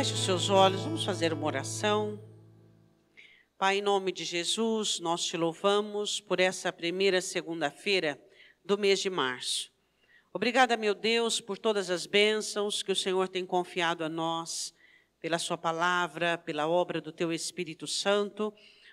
Feche os seus olhos, vamos fazer uma oração. Pai, em nome de Jesus, nós te louvamos por essa primeira segunda-feira do mês de março. Obrigada, meu Deus, por todas as bênçãos que o Senhor tem confiado a nós, pela sua palavra, pela obra do teu Espírito Santo.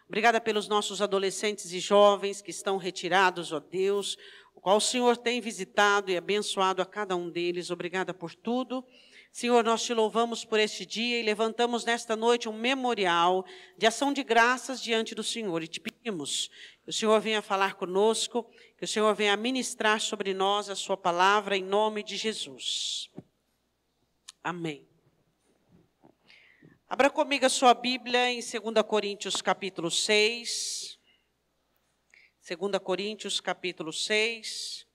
Obrigada pelos nossos adolescentes e jovens que estão retirados, ó Deus, o qual o Senhor tem visitado e abençoado a cada um deles. Obrigada por tudo. Senhor, nós te louvamos por este dia e levantamos nesta noite um memorial de ação de graças diante do Senhor. E te pedimos que o Senhor venha falar conosco, que o Senhor venha ministrar sobre nós a sua palavra, em nome de Jesus. Amém. Abra comigo a sua Bíblia em 2 Coríntios capítulo 6. 2 Coríntios capítulo 6.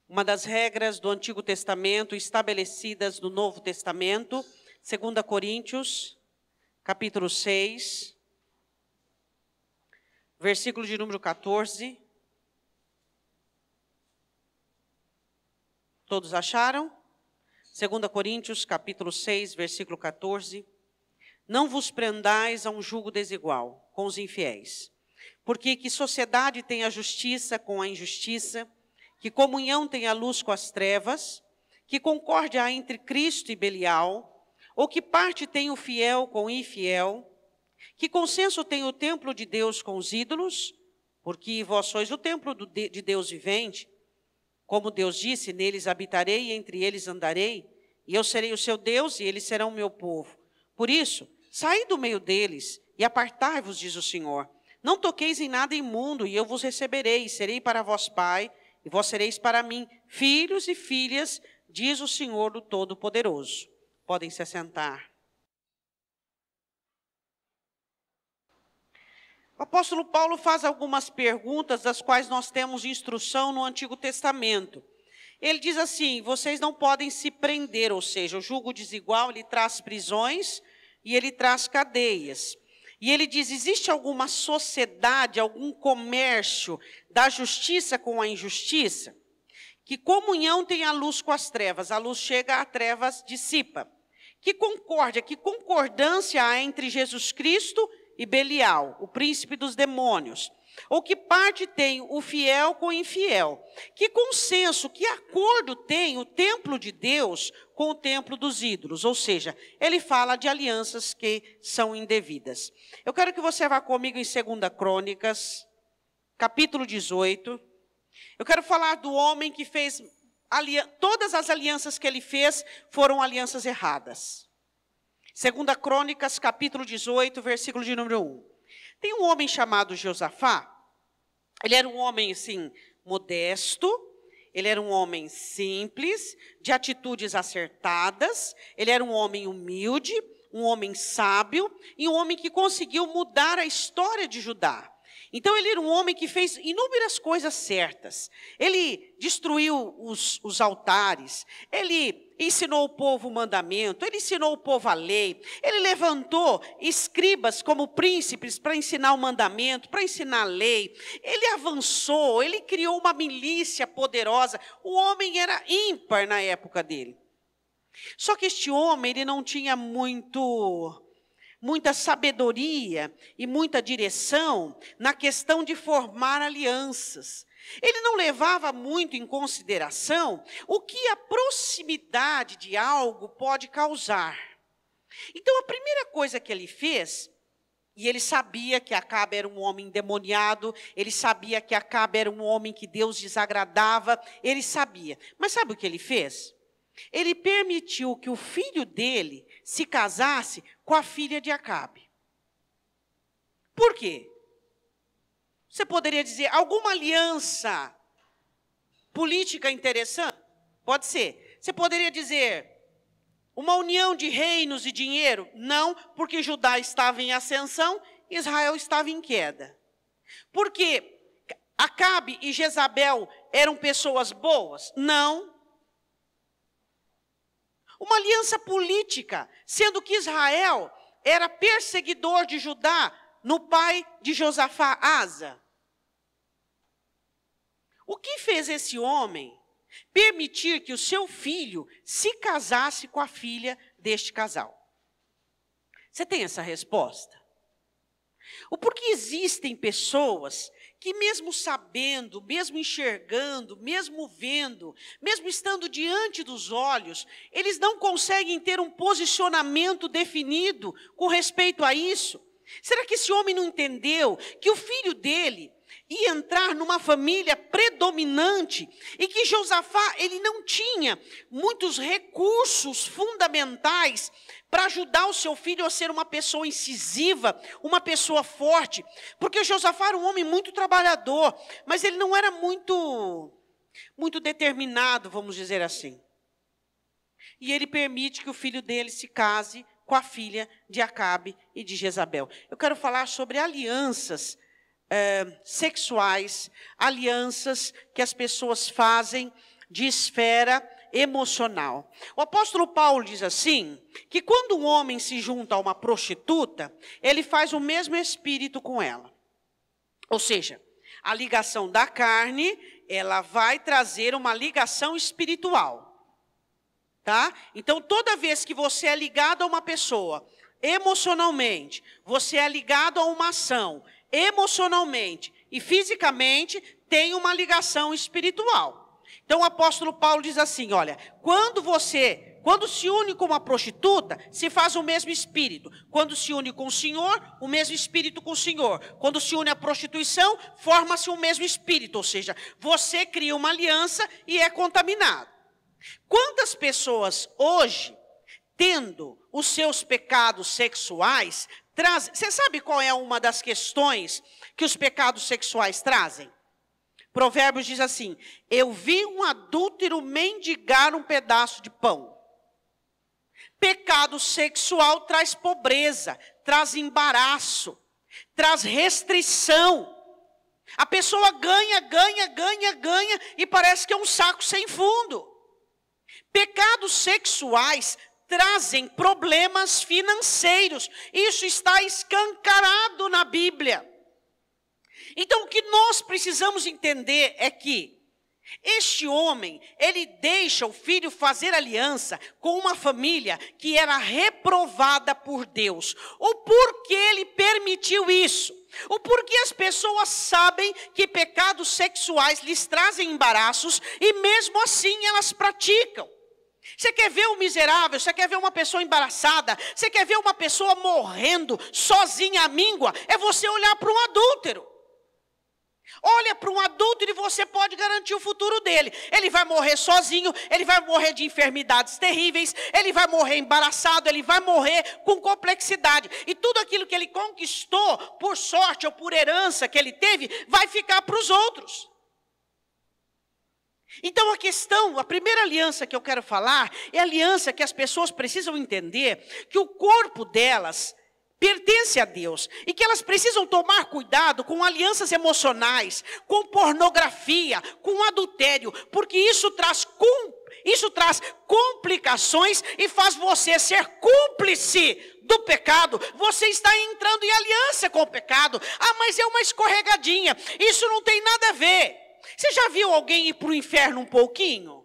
Uma das regras do Antigo Testamento estabelecidas no Novo Testamento, 2 Coríntios, capítulo 6, versículo de número 14. Todos acharam? 2 Coríntios, capítulo 6, versículo 14. Não vos prendais a um jugo desigual com os infiéis, porque que sociedade tem a justiça com a injustiça? Que comunhão tem a luz com as trevas? Que concórdia há entre Cristo e Belial? Ou que parte tem o fiel com o infiel? Que consenso tem o templo de Deus com os ídolos? Porque vós sois o templo de Deus vivente. Como Deus disse, neles habitarei e entre eles andarei, e eu serei o seu Deus e eles serão o meu povo. Por isso, saí do meio deles e apartai-vos, diz o Senhor. Não toqueis em nada imundo, e eu vos receberei, e serei para vós pai, e vós sereis para mim filhos e filhas, diz o Senhor do Todo-Poderoso. Podem se assentar. O apóstolo Paulo faz algumas perguntas, das quais nós temos instrução no Antigo Testamento. Ele diz assim: vocês não podem se prender, ou seja, o jugo desigual, ele traz prisões e ele traz cadeias. E ele diz, existe alguma sociedade, algum comércio da justiça com a injustiça? Que comunhão tem a luz com as trevas? A luz chega, a trevas dissipa. Que concórdia, que concordância há entre Jesus Cristo e Belial, o príncipe dos demônios? Ou que parte tem o fiel com o infiel? Que consenso, que acordo tem o templo de Deus com o templo dos ídolos? Ou seja, ele fala de alianças que são indevidas. Eu quero que você vá comigo em 2 Crônicas, capítulo 18. Eu quero falar do homem que fez, todas as alianças que ele fez foram alianças erradas. 2 Crônicas, capítulo 18, versículo de número 1. Tem um homem chamado Josafá. Ele era um homem, assim, modesto. Ele era um homem simples, de atitudes acertadas. Ele era um homem humilde, um homem sábio e um homem que conseguiu mudar a história de Judá. Então, ele era um homem que fez inúmeras coisas certas. Ele destruiu os altares, ele ensinou o povo o mandamento, ele ensinou o povo a lei, ele levantou escribas como príncipes para ensinar o mandamento, para ensinar a lei. Ele avançou, ele criou uma milícia poderosa. O homem era ímpar na época dele. Só que este homem, ele não tinha muita sabedoria e muita direção na questão de formar alianças. Ele não levava muito em consideração o que a proximidade de algo pode causar. Então, a primeira coisa que ele fez, e ele sabia que Acabe era um homem endemoniado, ele sabia que Acabe era um homem que Deus desagradava, ele sabia. Mas sabe o que ele fez? Ele permitiu que o filho dele se casasse com a filha de Acabe. Por quê? Você poderia dizer, alguma aliança política interessante? Pode ser. Você poderia dizer, uma união de reinos e dinheiro? Não, porque Judá estava em ascensão, Israel estava em queda. Porque Acabe e Jezabel eram pessoas boas? Não. Uma aliança política, sendo que Israel era perseguidor de Judá no pai de Josafá, Asa. O que fez esse homem permitir que o seu filho se casasse com a filha deste casal? Você tem essa resposta? O porquê existem pessoas que mesmo sabendo, mesmo enxergando, mesmo vendo, mesmo estando diante dos olhos, eles não conseguem ter um posicionamento definido com respeito a isso? Será que esse homem não entendeu que o filho dele ia entrar numa família predominante e que Josafá, ele não tinha muitos recursos fundamentais para ajudar o seu filho a ser uma pessoa incisiva, uma pessoa forte? Porque Josafá era um homem muito trabalhador, mas ele não era muito determinado, vamos dizer assim. E ele permite que o filho dele se case com a filha de Acabe e de Jezabel. Eu quero falar sobre alianças sexuais, alianças que as pessoas fazem de esfera emocional. O apóstolo Paulo diz assim, que quando um homem se junta a uma prostituta, ele faz o mesmo espírito com ela. Ou seja, a ligação da carne, ela vai trazer uma ligação espiritual. Tá? Então, toda vez que você é ligado a uma pessoa, emocionalmente, você é ligado a uma ação, emocionalmente e fisicamente, tem uma ligação espiritual. Então, o apóstolo Paulo diz assim, olha, quando se une com uma prostituta, se faz o mesmo espírito. Quando se une com o Senhor, o mesmo espírito com o Senhor. Quando se une à prostituição, forma-se o mesmo espírito, ou seja, você cria uma aliança e é contaminado. Quantas pessoas hoje, tendo os seus pecados sexuais, trazem... Você sabe qual é uma das questões que os pecados sexuais trazem? Provérbios diz assim, eu vi um adúltero mendigar um pedaço de pão. Pecado sexual traz pobreza, traz embaraço, traz restrição. A pessoa ganha e parece que é um saco sem fundo. Pecados sexuais trazem problemas financeiros. Isso está escancarado na Bíblia. Então, o que nós precisamos entender é que este homem, ele deixa o filho fazer aliança com uma família que era reprovada por Deus. O porquê ele permitiu isso? O porquê as pessoas sabem que pecados sexuais lhes trazem embaraços e mesmo assim elas praticam. Você quer ver um miserável, você quer ver uma pessoa embaraçada, você quer ver uma pessoa morrendo sozinha à míngua, é você olhar para um adúltero. Olha para um adúltero e você pode garantir o futuro dele. Ele vai morrer sozinho, ele vai morrer de enfermidades terríveis, ele vai morrer embaraçado, ele vai morrer com complexidade. E tudo aquilo que ele conquistou, por sorte ou por herança que ele teve, vai ficar para os outros. Então a primeira aliança que eu quero falar, é a aliança que as pessoas precisam entender, que o corpo delas pertence a Deus, e que elas precisam tomar cuidado com alianças emocionais, com pornografia, com adultério, porque isso traz complicações e faz você ser cúmplice do pecado. Você está entrando em aliança com o pecado. Ah, mas é uma escorregadinha, isso não tem nada a ver. Você já viu alguém ir para o inferno um pouquinho?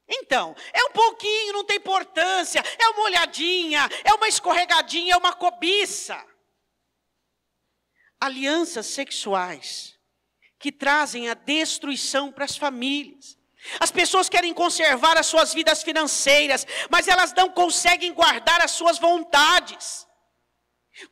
Então, é um pouquinho, não tem importância, é uma olhadinha, é uma escorregadinha, é uma cobiça. Alianças sexuais que trazem a destruição para as famílias. As pessoas querem conservar as suas vidas financeiras, mas elas não conseguem guardar as suas vontades.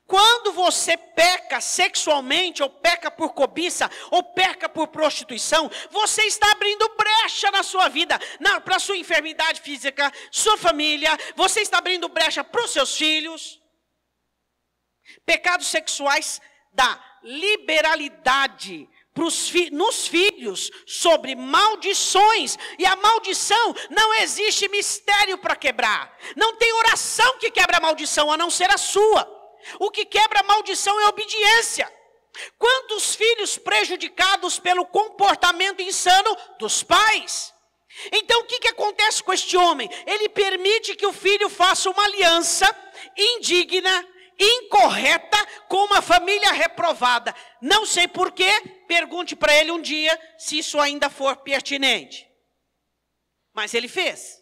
Quando você peca sexualmente, ou peca por cobiça, ou peca por prostituição, você está abrindo brecha na sua vida, para a sua enfermidade física, sua família, você está abrindo brecha para os seus filhos. Pecados sexuais da liberalidade nos filhos sobre maldições, e a maldição não existe mistério para quebrar, não tem oração que quebra a maldição, a não ser a sua. O que quebra a maldição é a obediência. Quantos filhos prejudicados pelo comportamento insano dos pais? Então o que acontece com este homem? Ele permite que o filho faça uma aliança indigna, incorreta, com uma família reprovada. Não sei porquê, pergunte para ele um dia se isso ainda for pertinente. Mas ele fez.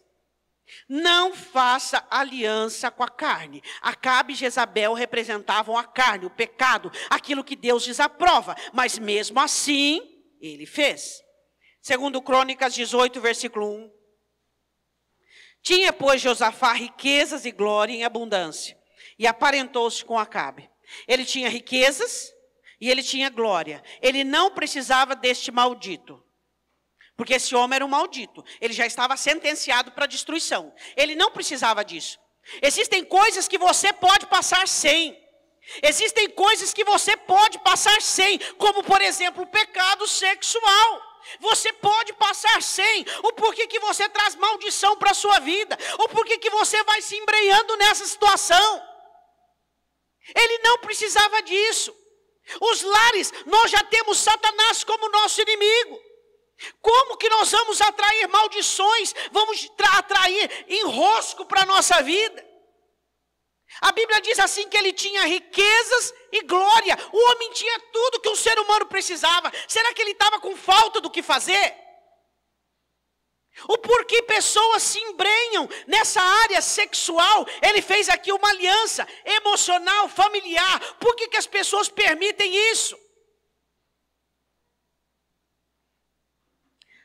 Não faça aliança com a carne. Acabe e Jezabel representavam a carne, o pecado, aquilo que Deus desaprova. Mas mesmo assim, ele fez. Segundo Crônicas 18, versículo 1. Tinha, pois, Josafá riquezas e glória em abundância, e aparentou-se com Acabe. Ele tinha riquezas e ele tinha glória. Ele não precisava deste maldito. Porque esse homem era um maldito. Ele já estava sentenciado para destruição. Ele não precisava disso. Existem coisas que você pode passar sem. Existem coisas que você pode passar sem. Como, por exemplo, o pecado sexual. Você pode passar sem. O porquê que você traz maldição para a sua vida. O porquê que você vai se embrenhando nessa situação. Ele não precisava disso. Os lares, nós já temos Satanás como nosso inimigo. Como que nós vamos atrair maldições, vamos atrair enrosco para a nossa vida? A Bíblia diz assim que ele tinha riquezas e glória. O homem tinha tudo que um ser humano precisava. Será que ele estava com falta do que fazer? O porquê pessoas se embrenham nessa área sexual? Ele fez aqui uma aliança emocional, familiar. Por que as pessoas permitem isso?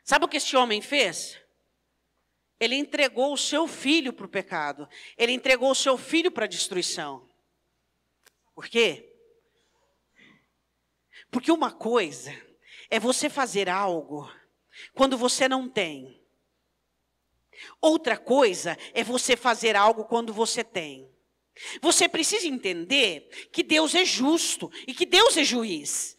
Sabe o que esse homem fez? Ele entregou o seu filho para o pecado. Ele entregou o seu filho para a destruição. Por quê? Porque uma coisa é você fazer algo quando você não tem. Outra coisa é você fazer algo quando você tem. Você precisa entender que Deus é justo e que Deus é juiz.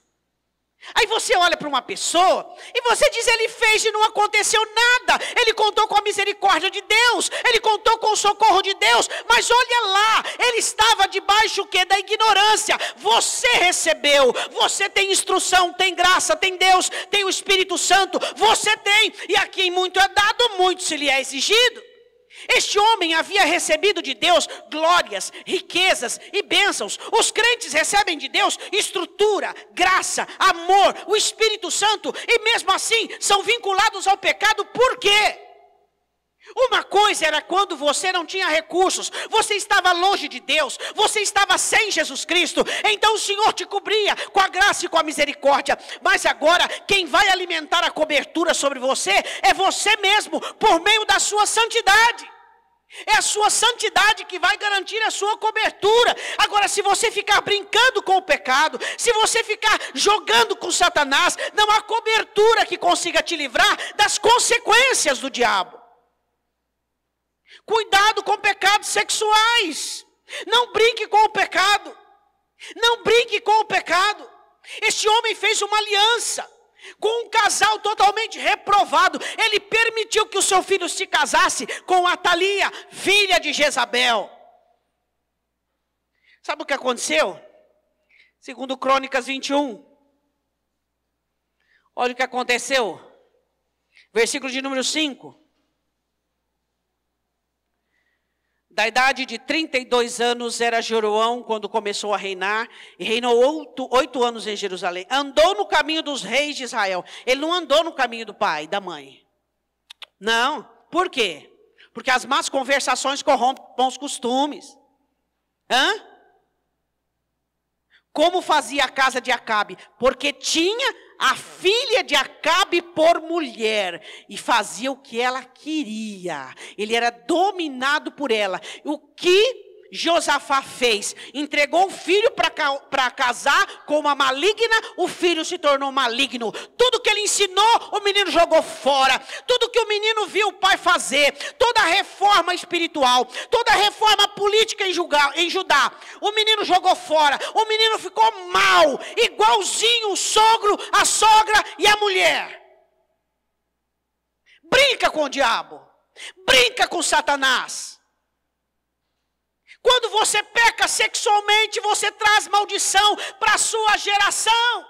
Aí você olha para uma pessoa e você diz, ele fez e não aconteceu nada. Ele contou com a misericórdia de Deus, ele contou com o socorro de Deus, mas olha lá, ele estava debaixo o quê? Da ignorância. Você recebeu, você tem instrução, tem graça, tem Deus, tem o Espírito Santo, você tem, e a quem muito é dado, muito se lhe é exigido. Este homem havia recebido de Deus glórias, riquezas e bênçãos. Os crentes recebem de Deus estrutura, graça, amor, o Espírito Santo, e mesmo assim são vinculados ao pecado. Por quê? Uma coisa era quando você não tinha recursos, você estava longe de Deus, você estava sem Jesus Cristo, então o Senhor te cobria com a graça e com a misericórdia. Mas agora quem vai alimentar a cobertura sobre você é você mesmo, por meio da sua santidade. É a sua santidade que vai garantir a sua cobertura. Agora, se você ficar brincando com o pecado, se você ficar jogando com Satanás, não há cobertura que consiga te livrar das consequências do diabo. Cuidado com pecados sexuais. Não brinque com o pecado. Não brinque com o pecado. Este homem fez uma aliança com um casal totalmente reprovado. Ele permitiu que o seu filho se casasse com Atalia, filha de Jezabel. Sabe o que aconteceu? Segundo Crônicas 21. Olha o que aconteceu. Versículo de número 5. Da idade de 32 anos era Jeroão quando começou a reinar, e reinou 8 anos em Jerusalém. Andou no caminho dos reis de Israel. Ele não andou no caminho do pai, da mãe. Não. Por quê? Porque as más conversações corrompem bons costumes. Como fazia a casa de Acabe? Porque tinha a filha de Acabe por mulher, e fazia o que ela queria. Ele era dominado por ela. O que Josafá fez? Entregou o filho para casar com uma maligna, o filho se tornou maligno. Tudo que ele ensinou, o menino jogou fora. Tudo que o menino viu o pai fazer, toda a reforma espiritual, toda a reforma política em Judá, o menino jogou fora. O menino ficou mal, igualzinho o sogro, a sogra e a mulher. Brinca com o diabo, brinca com Satanás. Quando você peca sexualmente, você traz maldição para a sua geração.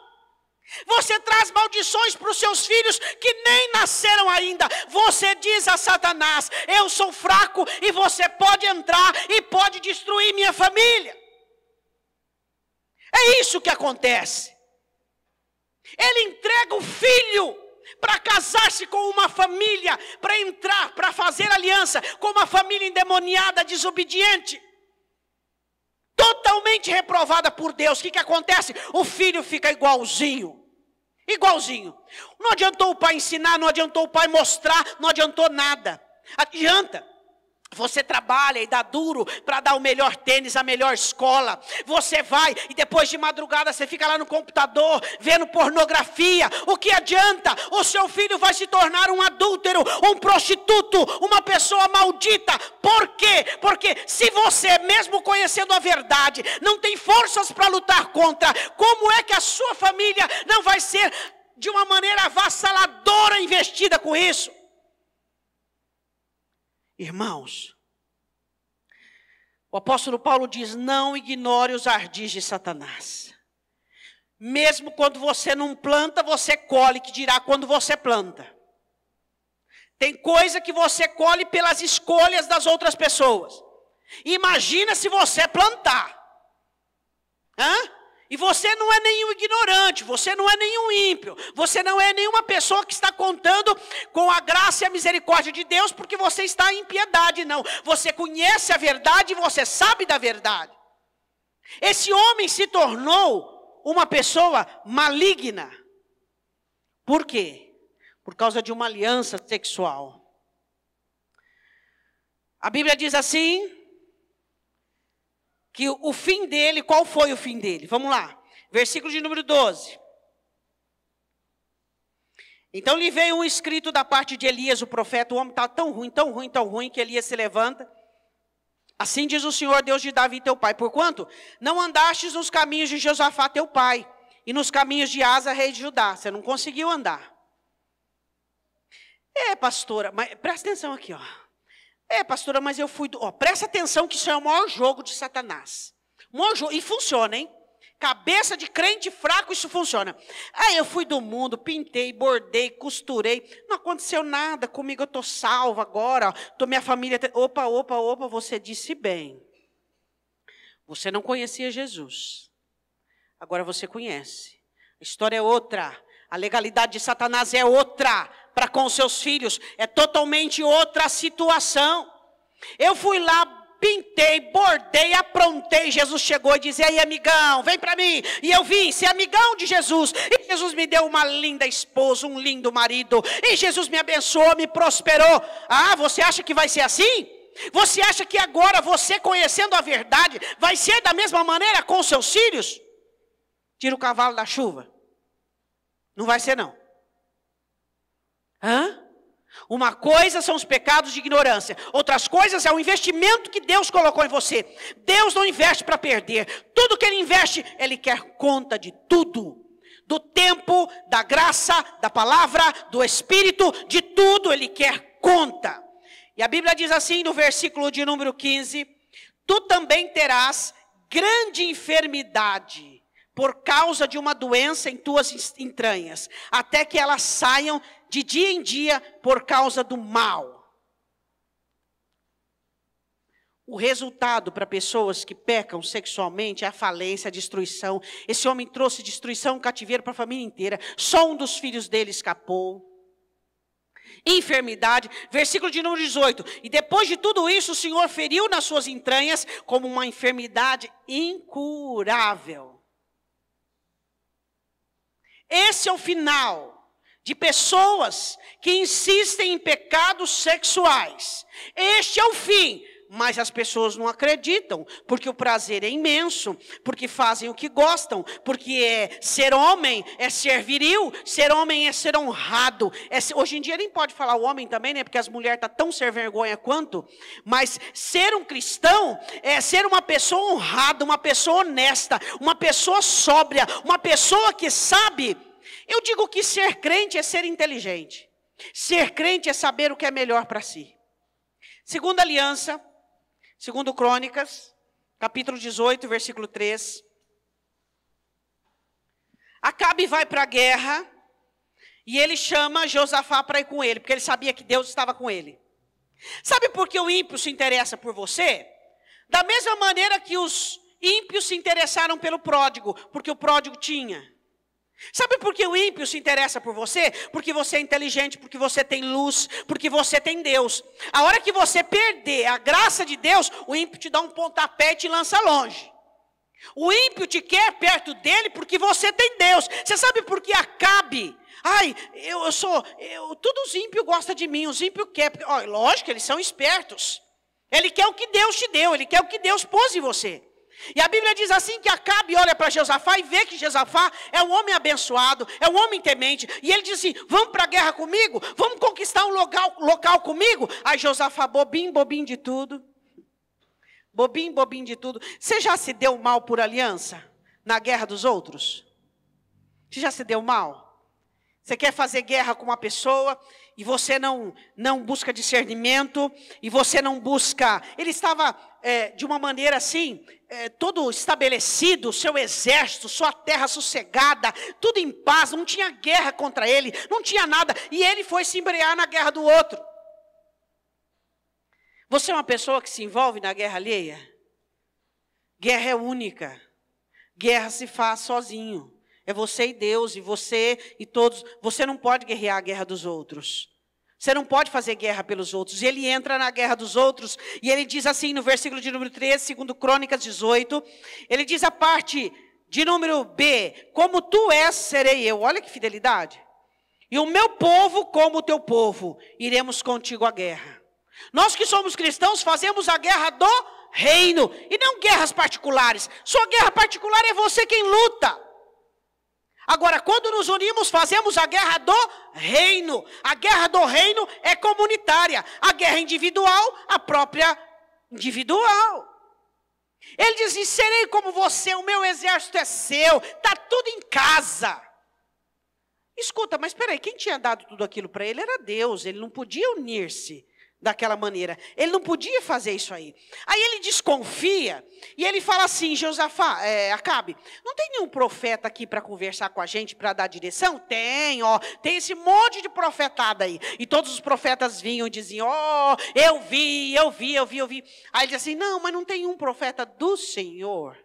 Você traz maldições para os seus filhos que nem nasceram ainda. Você diz a Satanás, eu sou fraco e você pode entrar e pode destruir minha família. É isso que acontece. Ele entrega o filho para casar-se com uma família, para entrar, para fazer aliança com uma família endemoniada, desobediente, totalmente reprovada por Deus. O que acontece? O filho fica igualzinho. Não adiantou o pai ensinar, não adiantou o pai mostrar, não adiantou nada. Adianta. Você trabalha e dá duro para dar o melhor tênis, a melhor escola. Você vai e depois de madrugada você fica lá no computador vendo pornografia. O que adianta? O seu filho vai se tornar um adúltero, um prostituto, uma pessoa maldita. Por quê? Porque se você, mesmo conhecendo a verdade, não tem forças para lutar contra, como é que a sua família não vai ser de uma maneira avassaladora investida com isso? Irmãos, o apóstolo Paulo diz: não ignore os ardis de Satanás. Mesmo quando você não planta, você colhe, que dirá quando você planta. Tem coisa que você colhe pelas escolhas das outras pessoas. Imagina se você plantar. E você não é nenhum ignorante, você não é nenhum ímpio, você não é nenhuma pessoa que está contando com a graça e a misericórdia de Deus porque você está em impiedade, não. Você conhece a verdade e você sabe da verdade. Esse homem se tornou uma pessoa maligna. Por quê? Por causa de uma aliança sexual. A Bíblia diz assim, que o fim dele, qual foi o fim dele? Vamos lá, versículo de número 12. Então lhe veio um escrito da parte de Elias, o profeta. O homem está tão ruim, que Elias se levanta. Assim diz o Senhor, Deus de Davi teu pai: porquanto não andastes nos caminhos de Josafá teu pai, e nos caminhos de Asa, rei de Judá. Você não conseguiu andar. Pastora, mas presta atenção aqui, pastora, mas eu fui... presta atenção que isso é o maior jogo de Satanás. O maior jogo, e funciona, hein? Cabeça de crente fraco, isso funciona. Eu fui do mundo, pintei, bordei, costurei. Não aconteceu nada comigo, eu estou salva agora. Minha família... Opa, você disse bem. Você não conhecia Jesus. Agora você conhece. A história é outra. A legalidade de Satanás é outra. Para com seus filhos, é totalmente outra situação. Eu fui lá, pintei, bordei, aprontei. Jesus chegou e disse: aí amigão, vem para mim. E eu vim ser amigão de Jesus. E Jesus me deu uma linda esposa, um lindo marido. E Jesus me abençoou, me prosperou. Você acha que vai ser assim? Você acha que agora você, conhecendo a verdade, vai ser da mesma maneira com seus filhos? Tira o cavalo da chuva. Não vai ser, não. Uma coisa são os pecados de ignorância. Outras coisas é o investimento que Deus colocou em você. Deus não investe para perder. Tudo que Ele investe, Ele quer conta de tudo. Do tempo, da graça, da palavra, do Espírito, de tudo Ele quer conta. E a Bíblia diz assim no versículo de número 15: tu também terás grande enfermidade por causa de uma doença em tuas entranhas, até que elas saiam de dia em dia por causa do mal. O resultado para pessoas que pecam sexualmente é a falência, a destruição. Esse homem trouxe destruição, cativeiro para a família inteira. Só um dos filhos dele escapou. Enfermidade, versículo de número 18. E depois de tudo isso, o Senhor feriu nas suas entranhas como uma enfermidade incurável. Esse é o final de pessoas que insistem em pecados sexuais. Este é o fim. Mas as pessoas não acreditam, porque o prazer é imenso, porque fazem o que gostam, porque ser homem é ser viril, ser homem é ser honrado. Hoje em dia nem pode falar o homem também, né? Porque as mulheres estão tão sem vergonha quanto. Mas ser um cristão é ser uma pessoa honrada, uma pessoa honesta, uma pessoa sóbria, uma pessoa que sabe. Eu digo que ser crente é ser inteligente. Ser crente é saber o que é melhor para si. Segunda aliança, segundo Crônicas, capítulo 18, versículo 3. Acabe vai para a guerra e ele chama Josafá para ir com ele, porque ele sabia que Deus estava com ele. Sabe por que o ímpio se interessa por você? Da mesma maneira que os ímpios se interessaram pelo pródigo, porque o pródigo tinha. Sabe por que o ímpio se interessa por você? Porque você é inteligente, porque você tem luz, porque você tem Deus. A hora que você perder a graça de Deus, o ímpio te dá um pontapé e te lança longe. O ímpio te quer perto dele porque você tem Deus. Você sabe por que Acabe? Todos os ímpios gostam de mim, os ímpios querem. Lógico, eles são espertos. Ele quer o que Deus te deu, ele quer o que Deus pôs em você. E a Bíblia diz assim que Acabe olha para Josafá e vê que Josafá é um homem abençoado, é um homem temente. E ele diz assim, vamos para a guerra comigo? Vamos conquistar um local comigo? Aí Josafá, bobinho de tudo. Bobinho de tudo. Você já se deu mal por aliança? Na guerra dos outros? Você já se deu mal? Você quer fazer guerra com uma pessoa e você não busca discernimento, e você não busca... Ele estava de uma maneira assim, todo estabelecido, seu exército, sua terra sossegada, tudo em paz, não tinha guerra contra ele, não tinha nada, e ele foi se embrear na guerra do outro. Você é uma pessoa que se envolve na guerra alheia? Guerra é única, guerra se faz sozinho. É você e Deus, e você e todos. Você não pode guerrear a guerra dos outros. Você não pode fazer guerra pelos outros. E ele entra na guerra dos outros, e ele diz assim no versículo de número 13, segundo Crônicas 18, ele diz a parte de número B, como tu és, serei eu. Olha que fidelidade. E o meu povo como o teu povo, iremos contigo à guerra. Nós que somos cristãos fazemos a guerra do reino, e não guerras particulares. Sua guerra particular é você quem luta. Agora, quando nos unimos, fazemos a guerra do reino. A guerra do reino é comunitária. A guerra individual, a própria individual. Ele diz assim, serei como você, o meu exército é seu, está tudo em casa. Escuta, mas espera aí, quem tinha dado tudo aquilo para ele era Deus, ele não podia unir-se daquela maneira, ele não podia fazer isso aí. Aí ele desconfia, e ele fala assim, Acabe, não tem nenhum profeta aqui para conversar com a gente, para dar direção? Tem esse monte de profetada aí. E todos os profetas vinham e diziam, eu vi. Aí ele diz assim, não, mas não tem um profeta do Senhor.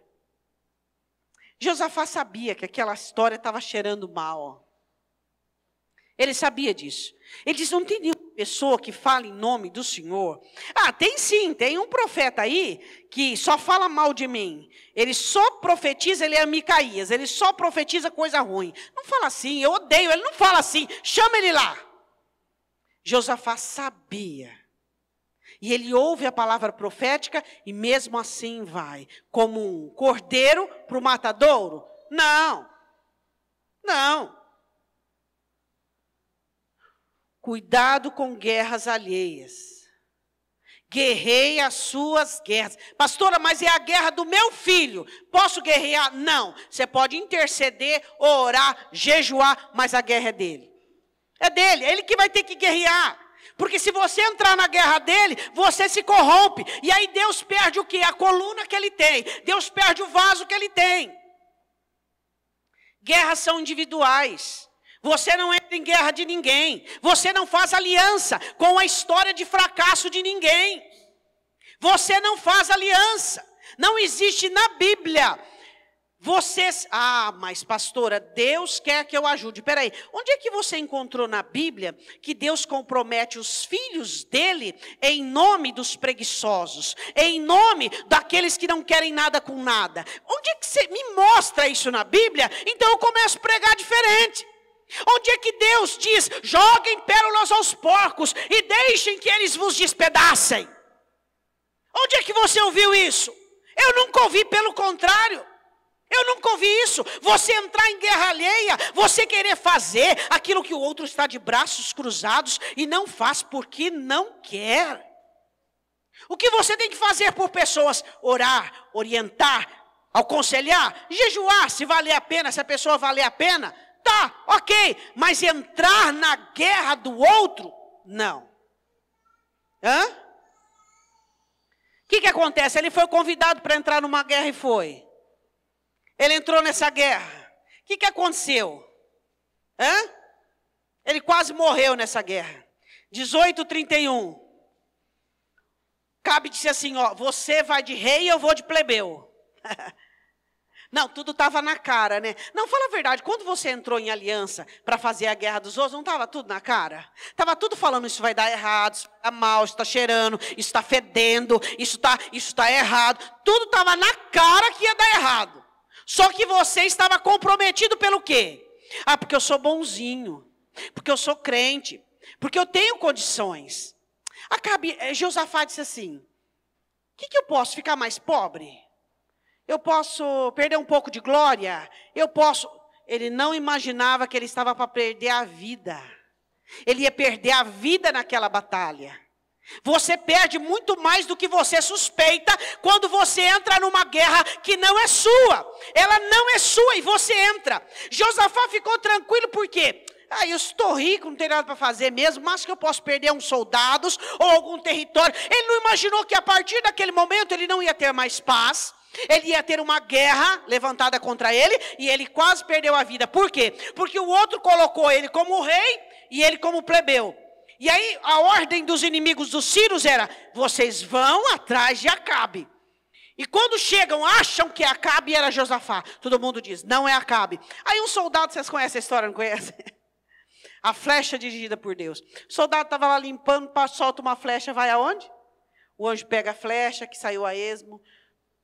Josafá sabia que aquela história estava cheirando mal. Ele sabia disso. Ele diz, não tem nenhuma pessoa que fala em nome do Senhor? Tem sim, tem um profeta aí que só fala mal de mim. Ele só profetiza, ele é Micaías, ele só profetiza coisa ruim. Não fala assim, eu odeio, ele não fala assim, chama ele lá. Josafá sabia. E ele ouve a palavra profética e mesmo assim vai. Como um cordeiro para o matadouro? Não. Cuidado com guerras alheias. Guerreie as suas guerras. Pastora, mas é a guerra do meu filho. Posso guerrear? Não. Você pode interceder, orar, jejuar, mas a guerra é dele. É dele, é ele que vai ter que guerrear. Porque se você entrar na guerra dele, você se corrompe. E aí Deus perde o quê? A coluna que ele tem. Deus perde o vaso que ele tem. Guerras são individuais. Você não entra em guerra de ninguém. Você não faz aliança com a história de fracasso de ninguém. Você não faz aliança. Não existe na Bíblia. Mas pastora, Deus quer que eu ajude. Peraí, onde é que você encontrou na Bíblia que Deus compromete os filhos dele em nome dos preguiçosos? Em nome daqueles que não querem nada com nada? Onde é que você me mostra isso na Bíblia? Então eu começo a pregar diferente. Onde é que Deus diz, joguem pérolas aos porcos e deixem que eles vos despedacem? Onde é que você ouviu isso? Eu nunca ouvi, pelo contrário. Eu nunca ouvi isso. Você entrar em guerra alheia, você querer fazer aquilo que o outro está de braços cruzados e não faz porque não quer. O que você tem que fazer por pessoas? Orar, orientar, aconselhar, jejuar, se valer a pena, se a pessoa valer a pena. Tá, ok, mas entrar na guerra do outro, não. O que acontece? Ele foi convidado para entrar numa guerra e foi. Ele entrou nessa guerra. O que aconteceu? Ele quase morreu nessa guerra. 18:31. Acabe disse assim, você vai de rei e eu vou de plebeu. Não, tudo estava na cara, né? Não, fala a verdade, quando você entrou em aliança para fazer a guerra dos outros, não estava tudo na cara? Estava tudo falando, isso vai dar errado, isso vai dar mal, isso está cheirando, isso está fedendo, isso tá errado. Tudo estava na cara que ia dar errado. Só que você estava comprometido pelo quê? Ah, porque eu sou bonzinho, porque eu sou crente, porque eu tenho condições. Josafá disse assim, o que eu posso ficar mais pobre? Eu posso perder um pouco de glória? Ele não imaginava que ele estava para perder a vida. Ele ia perder a vida naquela batalha. Você perde muito mais do que você suspeita quando você entra numa guerra que não é sua. Ela não é sua e você entra. Josafá ficou tranquilo por quê? Eu estou rico, não tenho nada para fazer mesmo, mas que eu posso perder uns soldados ou algum território. Ele não imaginou que a partir daquele momento ele não ia ter mais paz. Ele ia ter uma guerra levantada contra ele e ele quase perdeu a vida. Por quê? Porque o outro colocou ele como rei e ele como plebeu. E aí a ordem dos inimigos dos sírios era, vocês vão atrás de Acabe. E quando chegam, acham que Acabe era Josafá. Todo mundo diz, não é Acabe. Aí um soldado, vocês conhecem a história, não conhecem? A flecha dirigida por Deus. O soldado estava lá limpando, solta uma flecha, vai aonde? O anjo pega a flecha que saiu a esmo,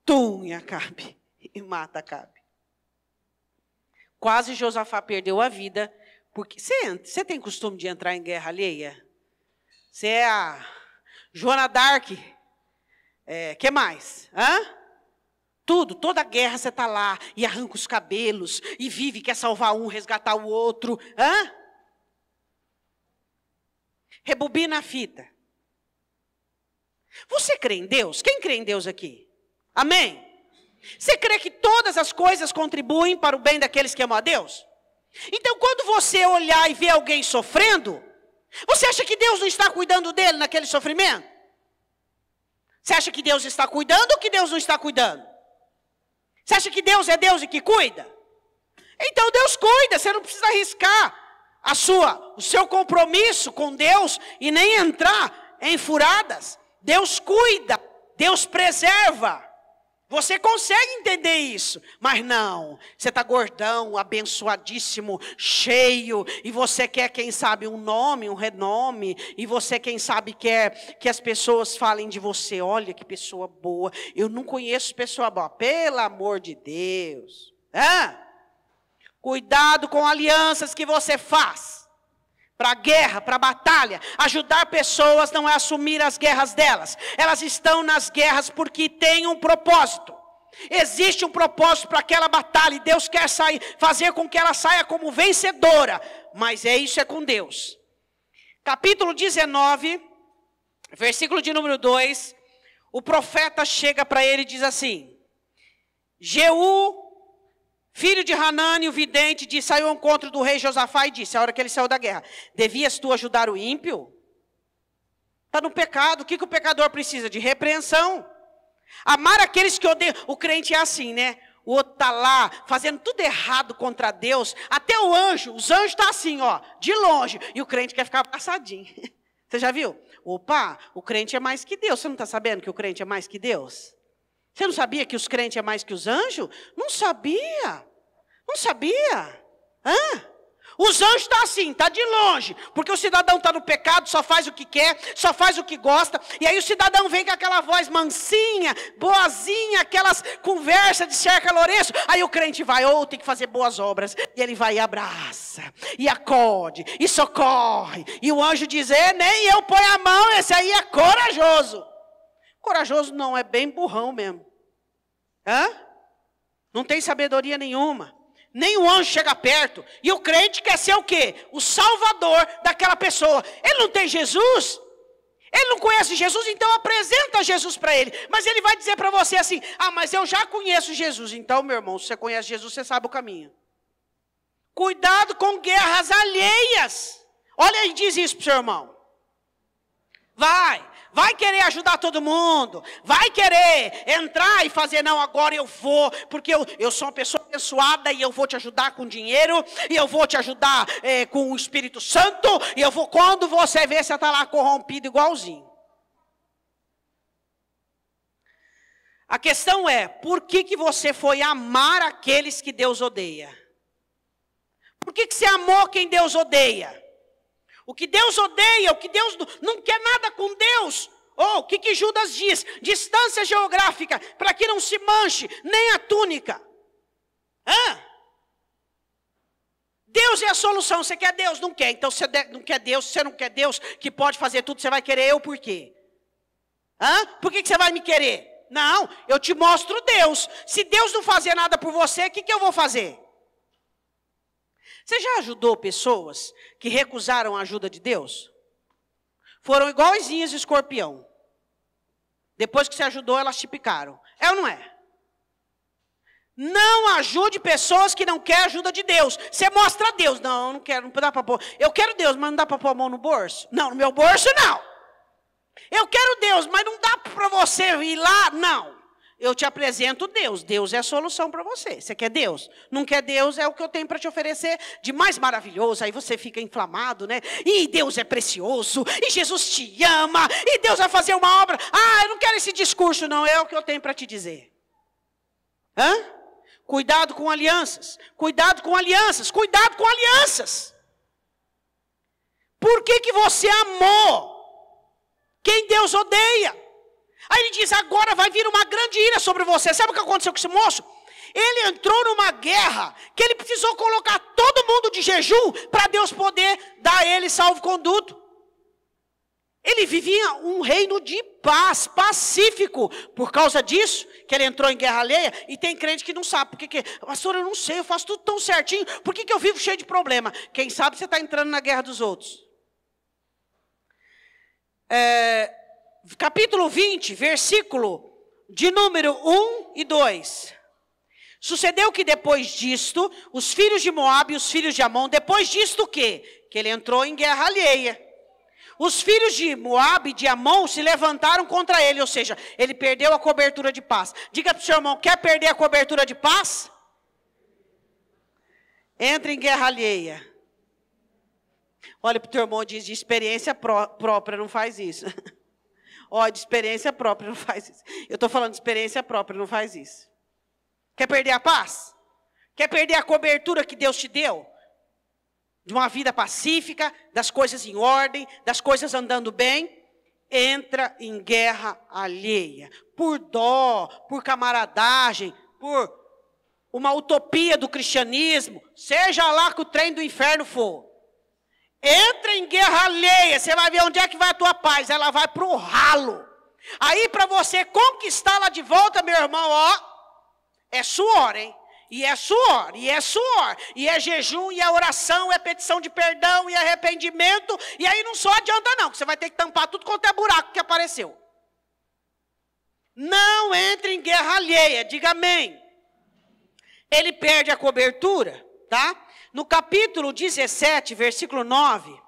em Acabe, e mata Acabe. Quase Josafá perdeu a vida, porque você tem costume de entrar em guerra alheia? Você é a Joana d'Arc, que mais? Toda guerra você está lá, e arranca os cabelos, e vive, quer salvar um, resgatar o outro. Rebobina a fita. Você crê em Deus? Quem crê em Deus aqui? Amém? Você crê que todas as coisas contribuem para o bem daqueles que amam a Deus? Então, quando você olhar e ver alguém sofrendo, você acha que Deus não está cuidando dele naquele sofrimento? Você acha que Deus está cuidando ou que Deus não está cuidando? Você acha que Deus é Deus e que cuida? Então Deus cuida, você não precisa arriscar o seu compromisso com Deus e nem entrar em furadas. Deus cuida, Deus preserva. Você consegue entender isso, mas não, você está gordão, abençoadíssimo, cheio, e você quer, quem sabe, um nome, um renome, e você, quem sabe, quer que as pessoas falem de você, olha que pessoa boa, eu não conheço pessoa boa, pelo amor de Deus. Cuidado com alianças que você faz. Para a guerra, para a batalha, ajudar pessoas não é assumir as guerras delas. Elas estão nas guerras porque tem um propósito. Existe um propósito para aquela batalha e Deus quer fazer com que ela saia como vencedora. Mas isso é com Deus. Capítulo 19, versículo de número 2, o profeta chega para ele e diz assim, Jeú, filho de Hanani, o vidente, saiu ao encontro do rei Josafá e disse, a hora que ele saiu da guerra, devias tu ajudar o ímpio? Está no pecado, o que o pecador precisa? De repreensão. Amar aqueles que odeiam. O crente é assim, né? O outro está lá, fazendo tudo errado contra Deus. Até os anjos estão assim, de longe. E o crente quer ficar abraçadinho. Você já viu? Opa, o crente é mais que Deus. Você não está sabendo que o crente é mais que Deus? Você não sabia que os crentes é mais que os anjos? Não sabia. Não sabia. Os anjos estão assim, está de longe. Porque o cidadão está no pecado, só faz o que quer, só faz o que gosta. E aí o cidadão vem com aquela voz mansinha, boazinha, aquelas conversas de cerca Lourenço. Aí o crente vai, tem que fazer boas obras. E ele vai e abraça, e acode, e socorre. E o anjo diz, nem eu ponho a mão, esse aí é corajoso. Corajoso não, é bem burrão mesmo. Não tem sabedoria nenhuma. Nem o anjo chega perto. E o crente quer ser o quê? O salvador daquela pessoa. Ele não tem Jesus. Ele não conhece Jesus, então apresenta Jesus para ele. Mas ele vai dizer para você assim, mas eu já conheço Jesus. Então, meu irmão, se você conhece Jesus, você sabe o caminho. Cuidado com guerras alheias. Olha aí, diz isso para o seu irmão. Vai querer ajudar todo mundo, vai querer entrar e fazer, não, agora eu vou, porque eu sou uma pessoa abençoada e eu vou te ajudar com dinheiro, e eu vou te ajudar com o Espírito Santo, e eu vou, quando você vê, você está lá corrompido igualzinho. A questão é, por que você foi amar aqueles que Deus odeia? Por que você amou quem Deus odeia? O que Deus odeia, o que Deus não quer nada com Deus. O que Judas diz? Distância geográfica, para que não se manche, nem a túnica. Deus é a solução. Você quer Deus? Não quer. Então você não quer Deus, você não quer Deus que pode fazer tudo, você vai querer eu por quê? Por que você vai me querer? Não, eu te mostro Deus. Se Deus não fazer nada por você, o que eu vou fazer? Você já ajudou pessoas que recusaram a ajuda de Deus? Foram igualzinhas de escorpião. Depois que você ajudou, elas te picaram. É ou não é? Não ajude pessoas que não querem ajuda de Deus. Você mostra a Deus. Não, eu não quero, não dá para pôr. Eu quero Deus, mas não dá para pôr a mão no bolso? Não, no meu bolso não. Eu quero Deus, mas não dá para você ir lá? Não. Eu te apresento Deus. Deus é a solução para você. Você quer Deus? Não quer Deus? É o que eu tenho para te oferecer de mais maravilhoso. Aí você fica inflamado, né? E Deus é precioso. E Jesus te ama. E Deus vai fazer uma obra. Eu não quero esse discurso, não. É o que eu tenho para te dizer. Cuidado com alianças. Cuidado com alianças. Cuidado com alianças. Por que você amou quem Deus odeia? Aí ele diz, agora vai vir uma grande ira sobre você. Sabe o que aconteceu com esse moço? Ele entrou numa guerra que ele precisou colocar todo mundo de jejum para Deus poder dar a ele salvo-conduto. Ele vivia um reino de paz, pacífico. Por causa disso, que ele entrou em guerra alheia. E tem crente que não sabe. Por que pastor, eu não sei, eu faço tudo tão certinho. Por que eu vivo cheio de problema? Quem sabe você está entrando na guerra dos outros. Capítulo 20, versículo de número 1 e 2. Sucedeu que depois disto, os filhos de Moabe e os filhos de Amon, depois disto o quê? Que ele entrou em guerra alheia. Os filhos de Moabe e de Amon se levantaram contra ele, ou seja, ele perdeu a cobertura de paz. Diga para o seu irmão, quer perder a cobertura de paz? Entre em guerra alheia. Olha para o teu irmão e diz, de experiência própria, não faz isso. De experiência própria, não faz isso. Eu estou falando de experiência própria, não faz isso. Quer perder a paz? Quer perder a cobertura que Deus te deu? De uma vida pacífica, das coisas em ordem, das coisas andando bem? Entra em guerra alheia. Por dó, por camaradagem, por uma utopia do cristianismo. Seja lá que o trem do inferno for. Entra em guerra alheia, você vai ver onde é que vai a tua paz, ela vai para o ralo. Aí para você conquistá-la de volta, meu irmão, é suor, hein? E é suor, e é suor, e é jejum, e é oração, é petição de perdão, e é arrependimento, e aí não só adianta não, que você vai ter que tampar tudo quanto é buraco que apareceu. Não entre em guerra alheia, diga amém. Ele perde a cobertura, tá? No capítulo 17, versículo 9.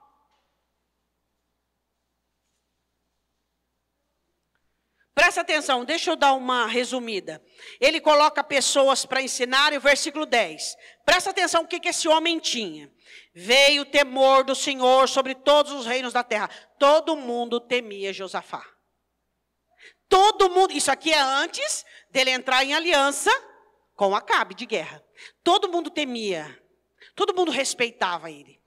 Presta atenção, deixa eu dar uma resumida. Ele coloca pessoas para ensinar, e o versículo 10. Presta atenção o que esse homem tinha. Veio o temor do Senhor sobre todos os reinos da terra. Todo mundo temia Josafá. Todo mundo, isso aqui é antes dele entrar em aliança com Acabe de guerra. Todo mundo temia. Todo mundo respeitava ele.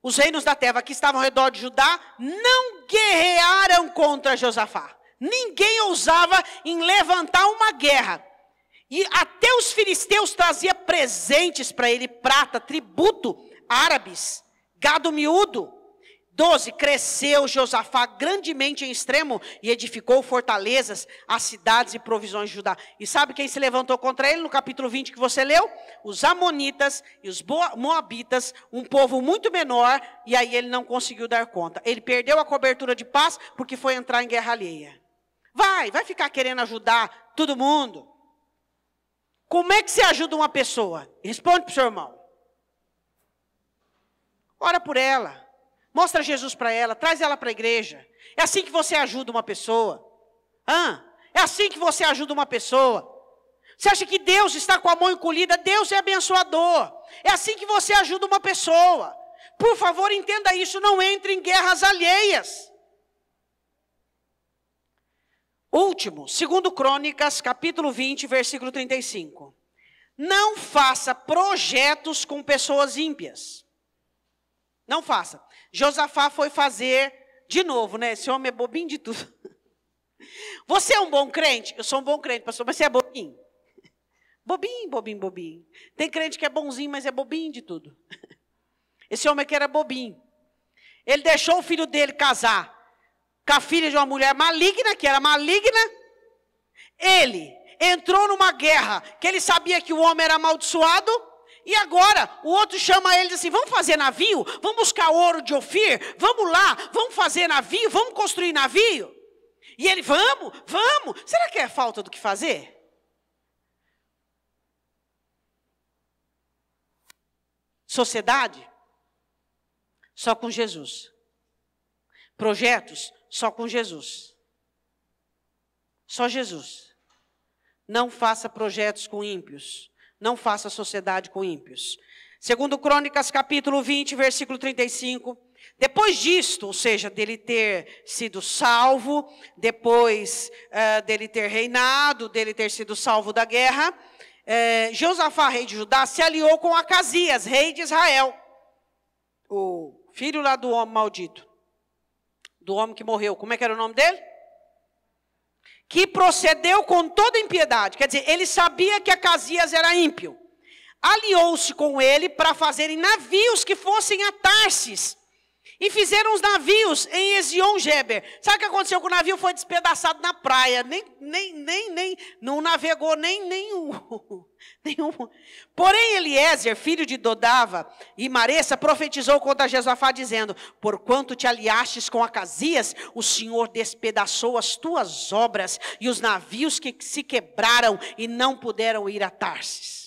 Os reinos da terra que estavam ao redor de Judá não guerrearam contra Josafá. Ninguém ousava em levantar uma guerra. E até os filisteus traziam presentes para ele, prata, tributo, árabes, gado miúdo. 12, cresceu Josafá grandemente em extremo e edificou fortalezas, as cidades e provisões de Judá. E sabe quem se levantou contra ele no capítulo 20 que você leu? Os amonitas e os moabitas, um povo muito menor, e aí ele não conseguiu dar conta. Ele perdeu a cobertura de paz porque foi entrar em guerra alheia. Vai ficar querendo ajudar todo mundo. Como é que você ajuda uma pessoa? Responde para o seu irmão. Ora por ela. Mostra Jesus para ela, traz ela para a igreja. É assim que você ajuda uma pessoa. É assim que você ajuda uma pessoa. Você acha que Deus está com a mão encolhida? Deus é abençoador. É assim que você ajuda uma pessoa. Por favor, entenda isso, não entre em guerras alheias. Último, 2 Crônicas, capítulo 20, versículo 35. Não faça projetos com pessoas ímpias. Não faça. Josafá foi fazer de novo, né? Esse homem é bobinho de tudo. Você é um bom crente? Eu sou um bom crente, pastor, mas você é bobinho? Bobinho, bobinho, bobinho. Tem crente que é bonzinho, mas é bobinho de tudo. Esse homem aqui era bobinho. Ele deixou o filho dele casar com a filha de uma mulher maligna, que era maligna. Ele entrou numa guerra, que ele sabia que o homem era amaldiçoado. E agora, o outro chama ele e diz assim, vamos fazer navio? Vamos buscar ouro de Ofir? Vamos lá, vamos fazer navio? Vamos construir navio? E ele, vamos. Será que é falta do que fazer? Sociedade? Só com Jesus. Projetos? Só com Jesus. Só Jesus. Não faça projetos com ímpios. Não faça sociedade com ímpios. 2 Crônicas, capítulo 20, versículo 35. Depois disto, ou seja, dele ter sido salvo, depois dele ter reinado, dele ter sido salvo da guerra, Josafá, rei de Judá, se aliou com Acasias, rei de Israel. O filho lá do homem maldito. Do homem que morreu. Como é que era o nome dele? Que procedeu com toda impiedade. Quer dizer, ele sabia que Acasias era ímpio. Aliou-se com ele para fazerem navios que fossem a Tarsis. E fizeram os navios em Ezion-Geber. Sabe o que aconteceu? Que o navio foi despedaçado na praia. Não navegou nenhum. Porém, Eliezer, filho de Dodava e Maressa, profetizou contra Josafá, dizendo, porquanto te aliastes com Acasias, o Senhor despedaçou as tuas obras e os navios que se quebraram e não puderam ir a Tarsis.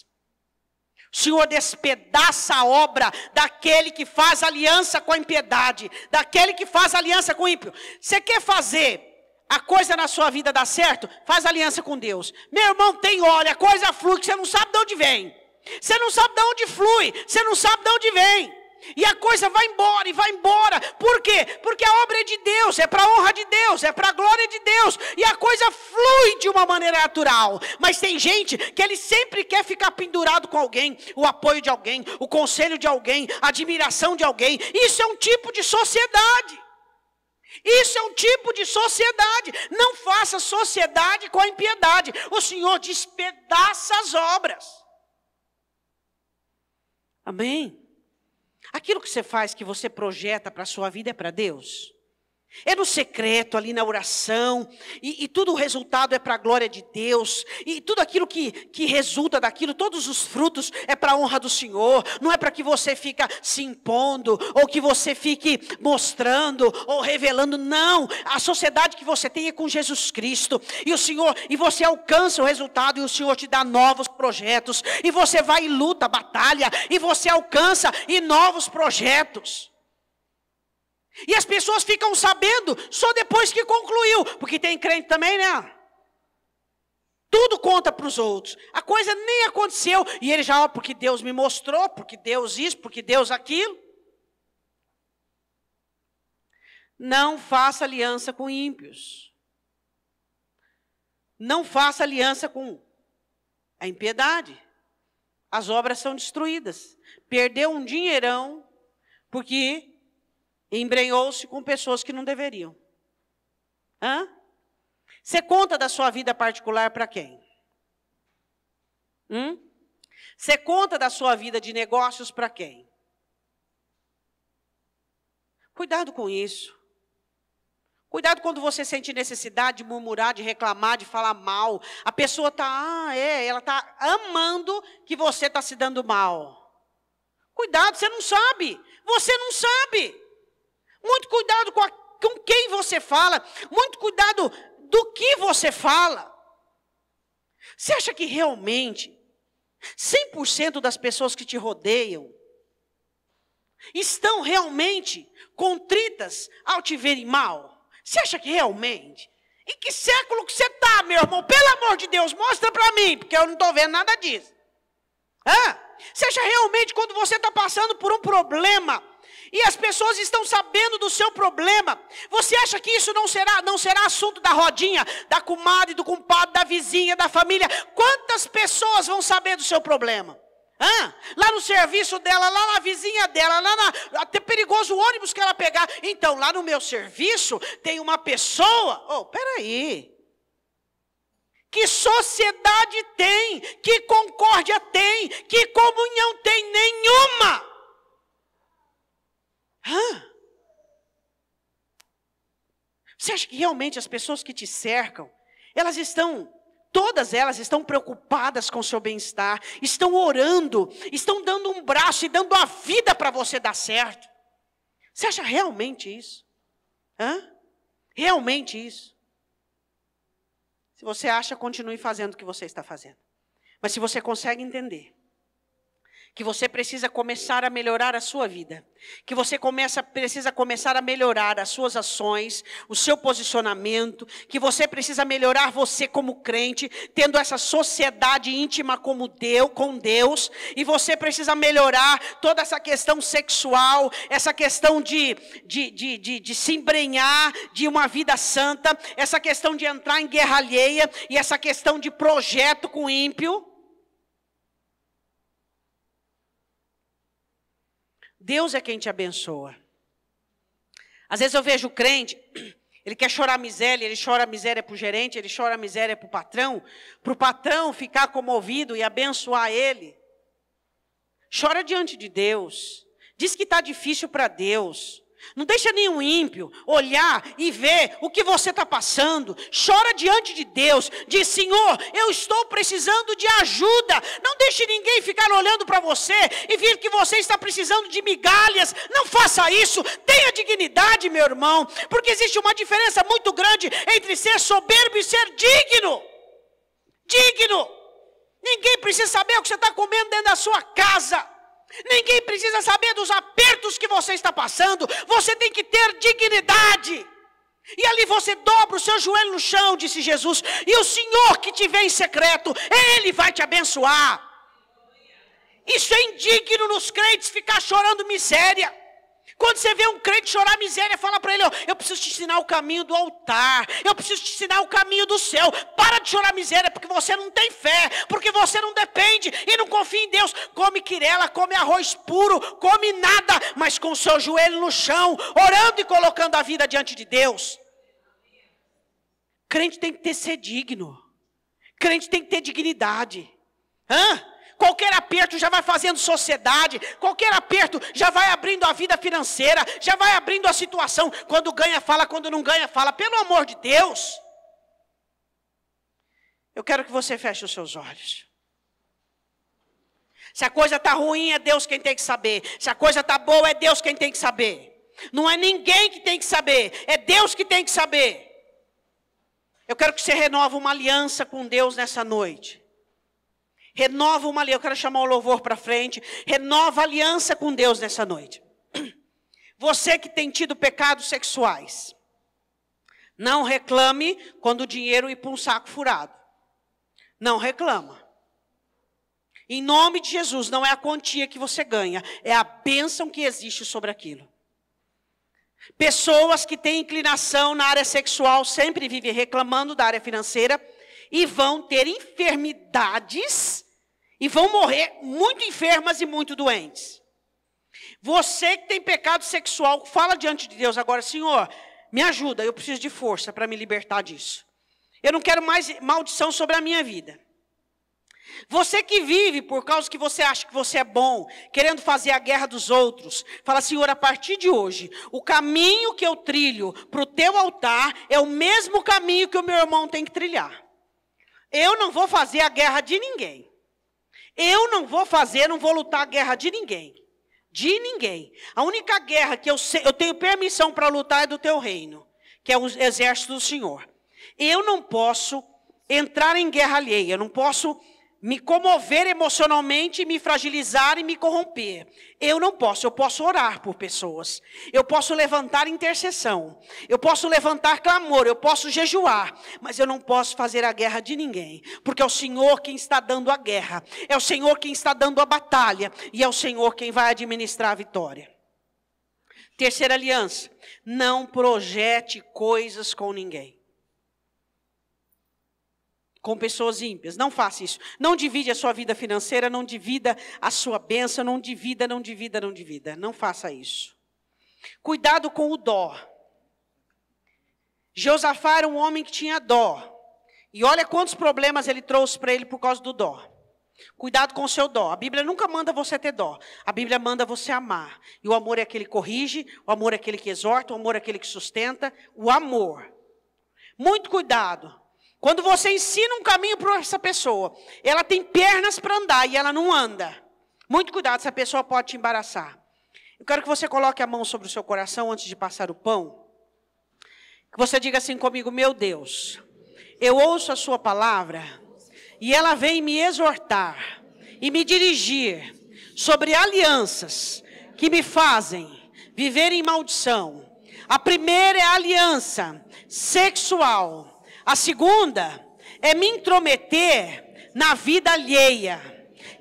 O Senhor despedaça a obra daquele que faz aliança com a impiedade, daquele que faz aliança com o ímpio. Você quer fazer a coisa na sua vida dar certo? Faz aliança com Deus. Meu irmão, tem óleo, a coisa flui, que você não sabe de onde vem. Você não sabe de onde flui, você não sabe de onde vem. E a coisa vai embora e vai embora. Por quê? Porque a obra é de Deus, é para a honra de Deus, é para a glória de Deus. E a coisa flui de uma maneira natural. Mas tem gente que ele sempre quer ficar pendurado com alguém, o apoio de alguém, o conselho de alguém, a admiração de alguém. Isso é um tipo de sociedade. Isso é um tipo de sociedade. Não faça sociedade com a impiedade. O Senhor despedaça as obras. Amém? Aquilo que você faz, que você projeta para a sua vida é para Deus. É no secreto, ali na oração, e tudo o resultado é para a glória de Deus, e tudo aquilo que resulta daquilo, todos os frutos é para a honra do Senhor, não é para que você fique se impondo, ou que você fique mostrando, ou revelando, não, a sociedade que você tem é com Jesus Cristo, e o Senhor, e você alcança o resultado, e o Senhor te dá novos projetos, e você vai e luta, batalha, e você alcança e novos projetos. E as pessoas ficam sabendo só depois que concluiu. Porque tem crente também, né? Tudo conta para os outros. A coisa nem aconteceu. E ele já, porque Deus me mostrou, porque Deus isso, porque Deus aquilo. Não faça aliança com ímpios. Não faça aliança com a impiedade. As obras são destruídas. Perdeu um dinheirão porque embrenhou-se com pessoas que não deveriam. Você conta da sua vida particular para quem? Você conta da sua vida de negócios para quem? Cuidado com isso. Cuidado quando você sente necessidade de murmurar, de reclamar, de falar mal. A pessoa ela está amando que você está se dando mal. Cuidado, você não sabe. Você não sabe. Muito cuidado com quem você fala. Muito cuidado do que você fala. Você acha que realmente 100% das pessoas que te rodeiam estão realmente contritas ao te verem mal? Você acha que realmente? Em que século que você está, meu irmão? Pelo amor de Deus, mostra para mim, porque eu não estou vendo nada disso. Você acha realmente quando você está passando por um problema e as pessoas estão sabendo do seu problema. Você acha que isso não será assunto da rodinha, da comadre, do compadre, da vizinha, da família? Quantas pessoas vão saber do seu problema? Lá no serviço dela, lá na vizinha dela, até perigoso o ônibus que ela pegar. Então, lá no meu serviço tem uma pessoa. Peraí. Que sociedade tem? Que concórdia tem? Que comunhão tem? Nenhuma. Você acha que realmente as pessoas que te cercam, todas elas estão preocupadas com o seu bem-estar, estão orando, estão dando um braço e dando a vida para você dar certo? Você acha realmente isso? Realmente isso? Se você acha, continue fazendo o que você está fazendo. Mas se você consegue entender que você precisa começar a melhorar a sua vida, que você precisa começar a melhorar as suas ações, o seu posicionamento, que você precisa melhorar você como crente, tendo essa sociedade íntima com Deus, e você precisa melhorar toda essa questão sexual, essa questão de se embrenhar de uma vida santa, essa questão de entrar em guerra alheia, e essa questão de projeto com ímpio. Deus é quem te abençoa. Às vezes eu vejo o crente, ele quer chorar miséria, ele chora miséria para o gerente, ele chora miséria para o patrão ficar comovido e abençoar ele. Chora diante de Deus, diz que está difícil para Deus. Não deixa nenhum ímpio olhar e ver o que você está passando. Chora diante de Deus. Diz: Senhor, eu estou precisando de ajuda. Não deixe ninguém ficar olhando para você e ver que você está precisando de migalhas. Não faça isso. Tenha dignidade, meu irmão. Porque existe uma diferença muito grande entre ser soberbo e ser digno. Digno. Ninguém precisa saber o que você está comendo dentro da sua casa. Ninguém precisa saber dos apertos que você está passando. Você tem que ter dignidade. E ali você dobra o seu joelho no chão, disse Jesus. E o Senhor que te vê em secreto, Ele vai te abençoar. Isso é indigno nos crentes ficar chorando miséria. Quando você vê um crente chorar miséria, fala para ele: eu preciso te ensinar o caminho do altar, eu preciso te ensinar o caminho do céu. Para de chorar miséria, porque você não tem fé, porque você não depende e não confia em Deus. Come quirela, come arroz puro, come nada, mas com o seu joelho no chão, orando e colocando a vida diante de Deus. Crente tem que ser digno, crente tem que ter dignidade. Qualquer aperto já vai fazendo sociedade, qualquer aperto já vai abrindo a vida financeira, já vai abrindo a situação. Quando ganha, fala, quando não ganha, fala. Pelo amor de Deus. Eu quero que você feche os seus olhos. Se a coisa está ruim, é Deus quem tem que saber. Se a coisa está boa, é Deus quem tem que saber. Não é ninguém que tem que saber, é Deus que tem que saber. Eu quero que você renove uma aliança com Deus nessa noite. Renova uma aliança, eu quero chamar o louvor para frente. Renova a aliança com Deus nessa noite. Você que tem tido pecados sexuais, não reclame quando o dinheiro ir para um saco furado. Não reclama. Em nome de Jesus, não é a quantia que você ganha, é a bênção que existe sobre aquilo. Pessoas que têm inclinação na área sexual sempre vivem reclamando da área financeira e vão ter enfermidades e vão morrer muito enfermas e muito doentes. Você que tem pecado sexual, fala diante de Deus agora: Senhor, me ajuda, eu preciso de força para me libertar disso. Eu não quero mais maldição sobre a minha vida. Você que vive por causa que você acha que você é bom, querendo fazer a guerra dos outros, fala: Senhor, a partir de hoje, o caminho que eu trilho para o teu altar é o mesmo caminho que o meu irmão tem que trilhar. Eu não vou fazer a guerra de ninguém. Eu não vou lutar a guerra de ninguém. De ninguém. A única guerra que eu tenho permissão para lutar é do teu reino, que é o exército do Senhor. Eu não posso entrar em guerra alheia, eu não posso me comover emocionalmente, me fragilizar e me corromper. Eu não posso, eu posso orar por pessoas. Eu posso levantar intercessão. Eu posso levantar clamor, eu posso jejuar. Mas eu não posso fazer a guerra de ninguém. Porque é o Senhor quem está dando a guerra. É o Senhor quem está dando a batalha. E é o Senhor quem vai administrar a vitória. Terceira aliança, não projete coisas com ninguém. Com pessoas ímpias, não faça isso. Não divide a sua vida financeira, não divida a sua bênção, não divida. Não faça isso. Cuidado com o dó. Josafá era um homem que tinha dó. E olha quantos problemas ele trouxe para ele por causa do dó. Cuidado com o seu dó. A Bíblia nunca manda você ter dó. A Bíblia manda você amar. E o amor é aquele que corrige, o amor é aquele que exorta, o amor é aquele que sustenta. O amor. Muito cuidado. Quando você ensina um caminho para essa pessoa, ela tem pernas para andar e ela não anda. Muito cuidado, essa pessoa pode te embaraçar. Eu quero que você coloque a mão sobre o seu coração antes de passar o pão. Que você diga assim comigo: meu Deus, eu ouço a sua palavra e ela vem me exortar e me dirigir sobre alianças que me fazem viver em maldição. A primeira é a aliança sexual. A segunda é me intrometer na vida alheia.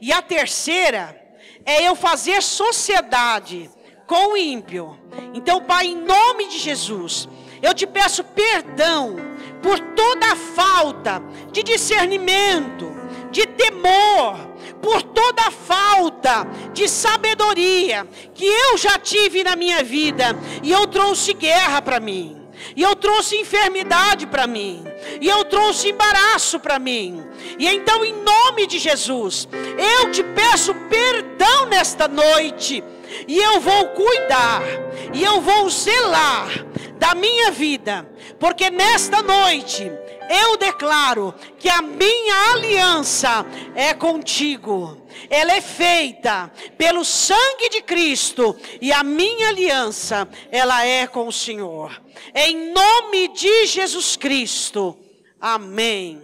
E a terceira é eu fazer sociedade com o ímpio. Então, Pai, em nome de Jesus, eu te peço perdão por toda a falta de discernimento, de temor, por toda a falta de sabedoria que eu já tive na minha vida. E eu trouxe guerra para mim. E eu trouxe enfermidade para mim. E eu trouxe embaraço para mim. E então, em nome de Jesus, eu te peço perdão nesta noite. E eu vou cuidar. E eu vou zelar da minha vida. Porque nesta noite eu declaro que a minha aliança é contigo. Ela é feita pelo sangue de Cristo. E a minha aliança, ela é com o Senhor. Em nome de Jesus Cristo. Amém.